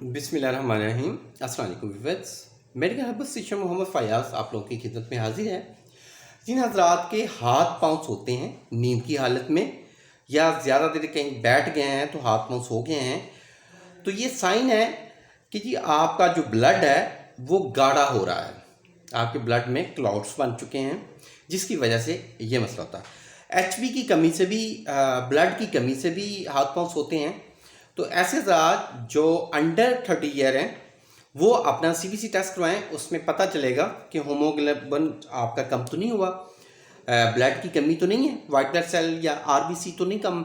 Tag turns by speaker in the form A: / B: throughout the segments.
A: बिस्मिल्लाहिर्रहमानिर्रहीम। अस्सलाम वालेकुम viewers, medical herbal teacher Mohammad Fayaz आप लोगों की खिदमत में हाजिर है। जिन हजरात के हाथ पांव सोते हैं नींद की हालत में या ज़्यादा देर कहीं बैठ गए हैं तो हाथ पांव सो गए हैं, तो ये साइन है कि जी आपका जो ब्लड है वो गाढ़ा हो रहा है। आपके ब्लड में क्लाउड्स बन चुके हैं जिसकी वजह से ये मसला होता है। एचबी की कमी से भी ब्लड की कमी से भी हाथ पांव सोते हैं। तो ऐसे ज़ात जो अंडर 30 ईयर हैं वो अपना सीबीसी टेस्ट करवाएं, उसमें पता चलेगा कि होमोग्लोबिन आपका कम तो नहीं हुआ, ब्लड की कमी तो नहीं है, वाइट ब्लड सेल या आरबीसी तो नहीं कम।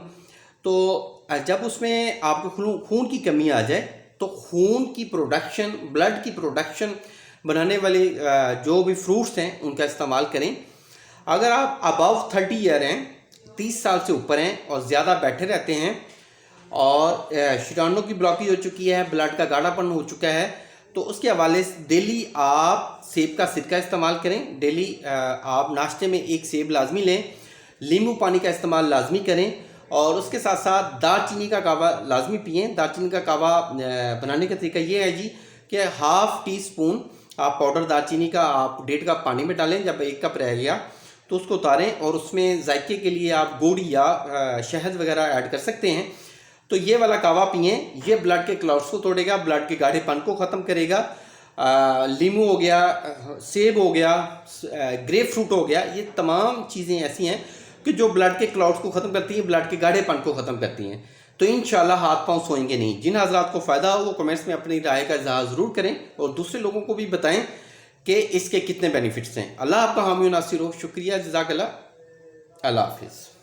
A: तो जब उसमें आपको खून की कमी आ जाए तो खून की प्रोडक्शन, ब्लड की प्रोडक्शन बनाने वाले जो भी फ्रूट्स हैं उनका इस्तेमाल करें। अगर आप अबव 30 ईयर हैं, 30 साल से ऊपर हैं और ज़्यादा बैठे रहते हैं और शुक्राणुओं की ब्लॉकेज हो चुकी है, ब्लड का गाढ़ापन हो चुका है, तो उसके हवाले से डेली आप सेब का सिरका इस्तेमाल करें। डेली आप नाश्ते में एक सेब लाजमी लें, नींबू पानी का इस्तेमाल लाजमी करें और उसके साथ साथ दालचीनी का कावा लाजमी पिएँ। दालचीनी का कावा बनाने का तरीका ये है जी कि हाफ़ टी स्पून आप पाउडर दालचीनी का आप 1.5 कप पानी में डालें। जब 1 कप रह गया तो उसको उतारें और उसमें जायके के लिए आप गुड़ या शहद वगैरह ऐड कर सकते हैं। तो ये वाला कावा पिए, ये ब्लड के क्लॉट्स को तोड़ेगा, ब्लड के गाढ़ेपन को ख़त्म करेगा। लीमू हो गया, सेब हो गया, ग्रेप फ्रूट हो गया, ये तमाम चीज़ें ऐसी हैं कि जो ब्लड के क्लॉट्स को ख़त्म करती हैं, ब्लड के गाढ़ेपन को ख़त्म करती हैं। तो इंशाल्लाह हाथ पांव सोएंगे नहीं। जिन हज़रात को फ़ायदा हो वो कमेंट्स में अपनी राय का इज़हार ज़रूर करें और दूसरे लोगों को भी बताएं कि इसके कितने बेनिफिट्स हैं। अल्लाह आपका हामी नासिर हो। शुक्रिया, जज़ाकल्लाह, अल्लाह हाफिज़।